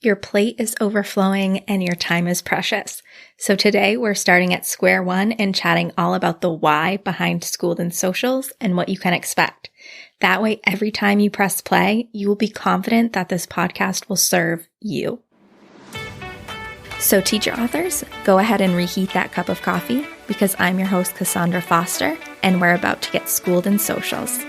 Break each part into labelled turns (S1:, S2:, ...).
S1: Your plate is overflowing and your time is precious. So today we're starting at square one and chatting all about the why behind Schooled in Socials and what you can expect. That way, every time you press play, you will be confident that this podcast will serve you. So teacher authors, go ahead and reheat that cup of coffee because I'm your host, Cassandra Foster, and we're about to get schooled in socials.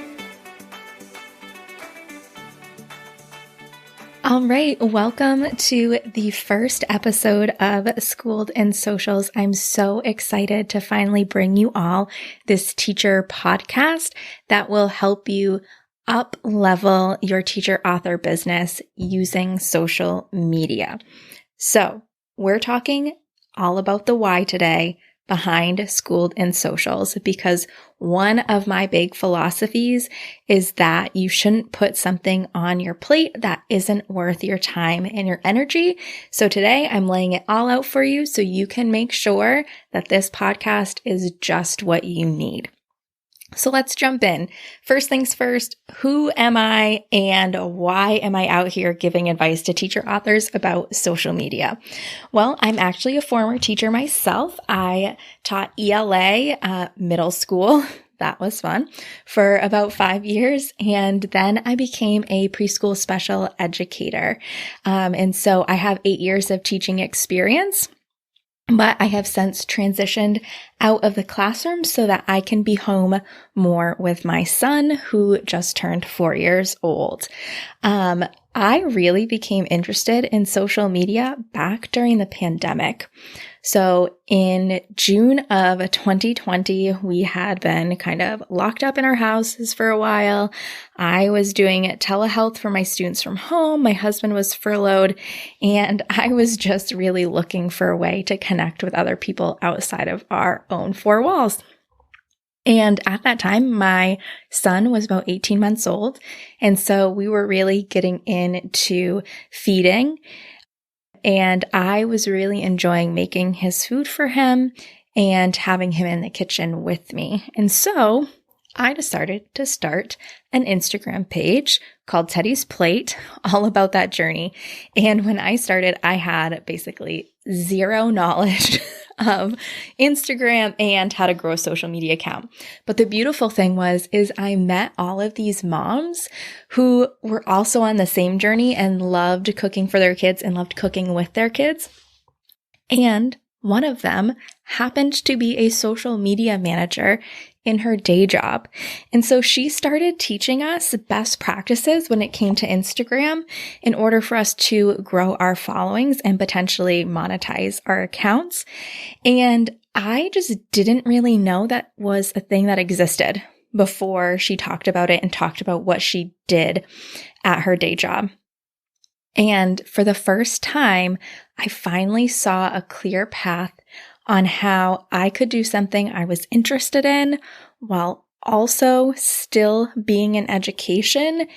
S1: All right, welcome to the first episode of Schooled in Socials. I'm so excited to finally bring you all this teacher podcast that will help you up-level your teacher author business using social media. So we're talking all about the why today behind Schooled in Socials, because one of my big philosophies is that you shouldn't put something on your plate that isn't worth your time and your energy. So today I'm laying it all out for you so you can make sure that this podcast is just what you need. So let's jump in. First things first, who am I and why am I out here giving advice to teacher authors about social media? Well, I'm actually a former teacher myself. I taught ELA middle school. That was fun for about 5 years. And then I became a preschool special educator. And so I have 8 years of teaching experience. But I have since transitioned out of the classroom so that I can be home more with my son, who just turned 4 years old. I really became interested in social media back during the pandemic. So in June of 2020, we had been kind of locked up in our houses for a while. I was doing telehealth for my students from home. My husband was furloughed, and I was just really looking for a way to connect with other people outside of our own four walls. And at that time, my son was about 18 months old. And so we were really getting into feeding. And I was really enjoying making his food for him and having him in the kitchen with me. And so I decided to start an Instagram page called Teddy's Plate, all about that journey. And when I started, I had basically zero knowledge of Instagram and how to grow a social media account. But the beautiful thing is I met all of these moms who were also on the same journey and loved cooking for their kids and loved cooking with their kids. And one of them happened to be a social media manager in her day job. And so she started teaching us best practices when it came to Instagram in order for us to grow our followings and potentially monetize our accounts. And I just didn't really know that was a thing that existed before she talked about it and talked about what she did at her day job. And for the first time, I finally saw a clear path on how I could do something I was interested in while also still being in education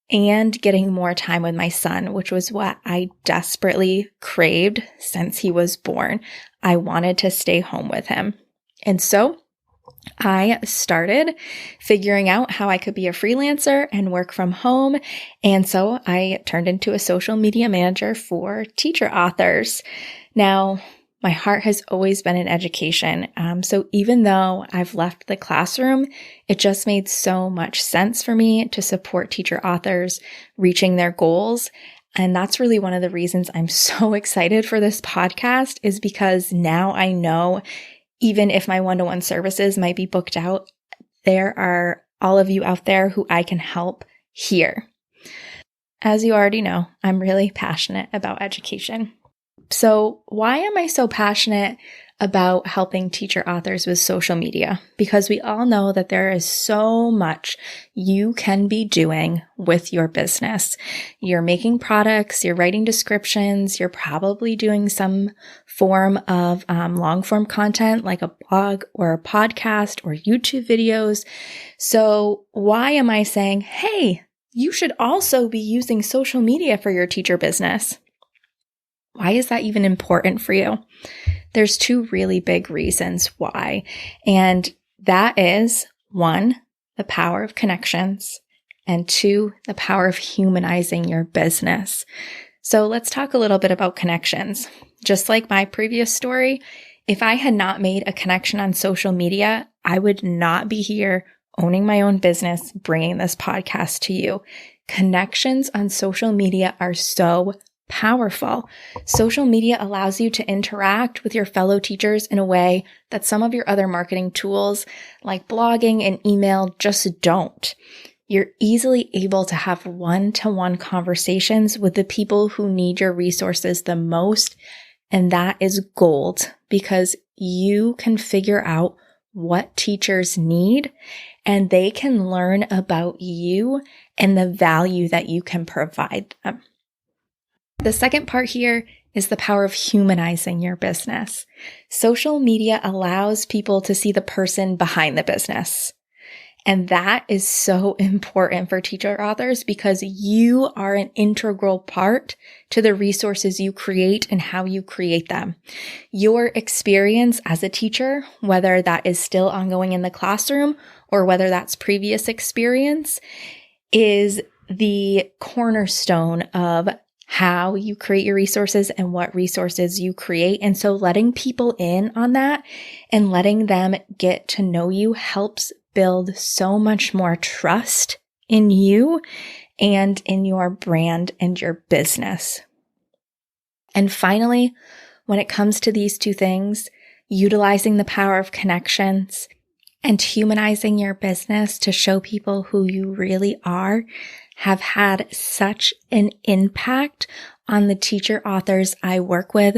S1: and getting more time with my son, which was what I desperately craved since he was born. I wanted to stay home with him. And so I started figuring out how I could be a freelancer and work from home. And so I turned into a social media manager for teacher authors. Now, my heart has always been in education. So even though I've left the classroom, it just made so much sense for me to support teacher authors reaching their goals. And that's really one of the reasons I'm so excited for this podcast, is because now I know even if my one-to-one services might be booked out, there are all of you out there who I can help here. As you already know, I'm really passionate about education. So why am I so passionate about helping teacher authors with social media? Because we all know that there is so much you can be doing with your business. You're making products, you're writing descriptions, you're probably doing some form of long form content like a blog or a podcast or YouTube videos. So why am I saying, hey, you should also be using social media for your teacher business? Why is that even important for you? There's two really big reasons why. And that is, one, the power of connections, and two, the power of humanizing your business. So let's talk a little bit about connections. Just like my previous story, if I had not made a connection on social media, I would not be here owning my own business, bringing this podcast to you. Connections on social media are so powerful. Social media allows you to interact with your fellow teachers in a way that some of your other marketing tools like blogging and email just don't. You're easily able to have one-to-one conversations with the people who need your resources the most, and that is gold because you can figure out what teachers need and they can learn about you and the value that you can provide them. The second part here is the power of humanizing your business. Social media allows people to see the person behind the business. And that is so important for teacher authors because you are an integral part to the resources you create and how you create them. Your experience as a teacher, whether that is still ongoing in the classroom or whether that's previous experience, is the cornerstone of how you create your resources and what resources you create. And so letting people in on that and letting them get to know you helps build so much more trust in you and in your brand and your business. And finally, when it comes to these two things, utilizing the power of connections and humanizing your business to show people who you really are have had such an impact on the teacher authors I work with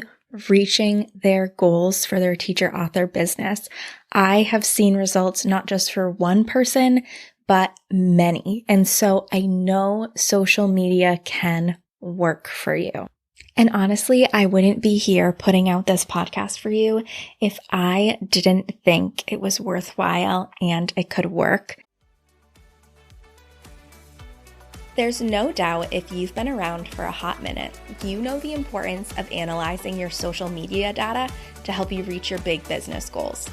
S1: reaching their goals for their teacher author business. I have seen results not just for one person, but many. And so I know social media can work for you. And honestly, I wouldn't be here putting out this podcast for you if I didn't think it was worthwhile and it could work. There's no doubt if you've been around for a hot minute, you know the importance of analyzing your social media data to help you reach your big business goals.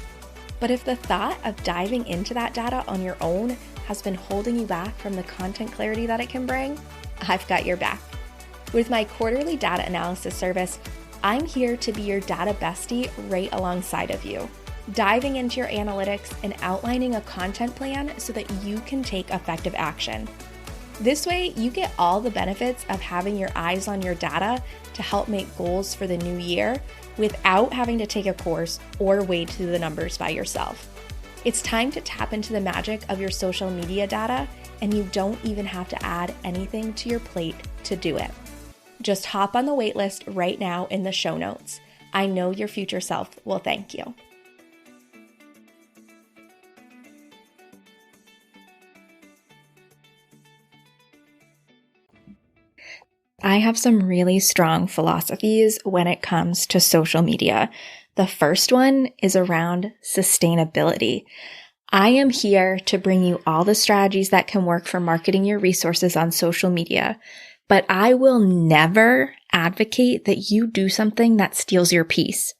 S1: But if the thought of diving into that data on your own has been holding you back from the content clarity that it can bring, I've got your back. With my quarterly data analysis service, I'm here to be your data bestie right alongside of you, diving into your analytics and outlining a content plan so that you can take effective action. This way, you get all the benefits of having your eyes on your data to help make goals for the new year without having to take a course or wade through the numbers by yourself. It's time to tap into the magic of your social media data, and you don't even have to add anything to your plate to do it. Just hop on the waitlist right now in the show notes. I know your future self will thank you. I have some really strong philosophies when it comes to social media. The first one is around sustainability. I am here to bring you all the strategies that can work for marketing your resources on social media, but I will never advocate that you do something that steals your peace.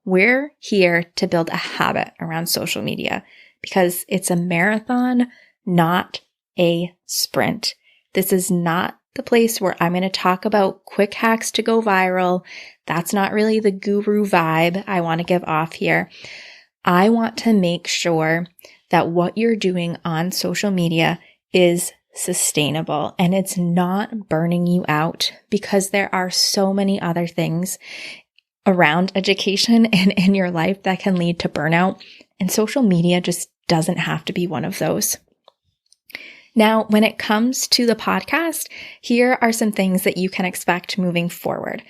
S1: We're here to build a habit around social media because it's a marathon, not a sprint. This is not the place where I'm going to talk about quick hacks to go viral. That's not really the guru vibe I want to give off here. I want to make sure that what you're doing on social media is sustainable and it's not burning you out because there are so many other things around education and in your life that can lead to burnout. And social media just doesn't have to be one of those. Now, when it comes to the podcast, here are some things that you can expect moving forward.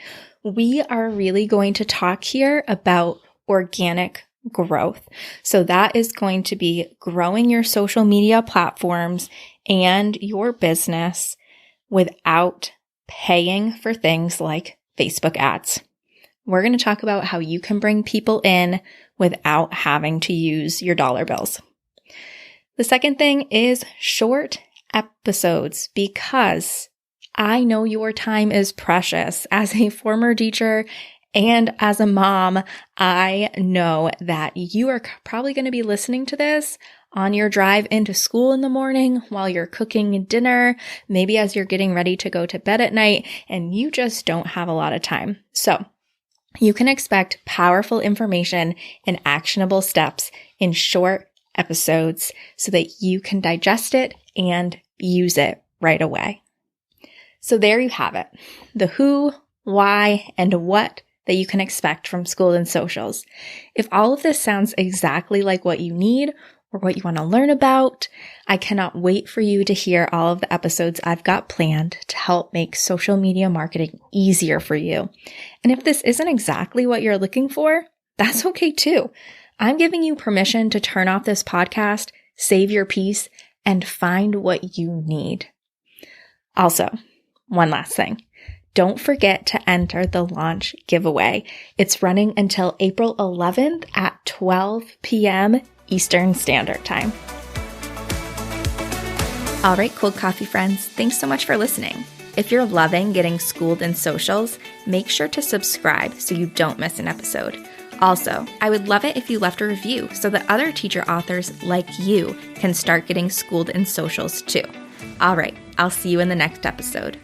S1: We are really going to talk here about organic growth. So that is going to be growing your social media platforms and your business without paying for things like Facebook ads. We're going to talk about how you can bring people in without having to use your dollar bills. The second thing is short episodes because I know your time is precious. As a former teacher and as a mom, I know that you are probably going to be listening to this on your drive into school in the morning, while you're cooking dinner, maybe as you're getting ready to go to bed at night, and you just don't have a lot of time. So you can expect powerful information and actionable steps in short episodes so that you can digest it and use it right away. So there you have it, the who, why, and what that you can expect from Schooled in Socials. If all of this sounds exactly like what you need or what you want to learn about, I cannot wait for you to hear all of the episodes I've got planned to help make social media marketing easier for you. And if this isn't exactly what you're looking for, that's okay too. I'm giving you permission to turn off this podcast, save your peace, and find what you need. Also, one last thing. Don't forget to enter the launch giveaway. It's running until April 11th at 12 p.m. Eastern Standard Time. All right, Cold Coffee friends, thanks so much for listening. If you're loving getting Schooled in Socials, make sure to subscribe so you don't miss an episode. Also, I would love it if you left a review so that other teacher authors like you can start getting Schooled in Socials too. All right, I'll see you in the next episode.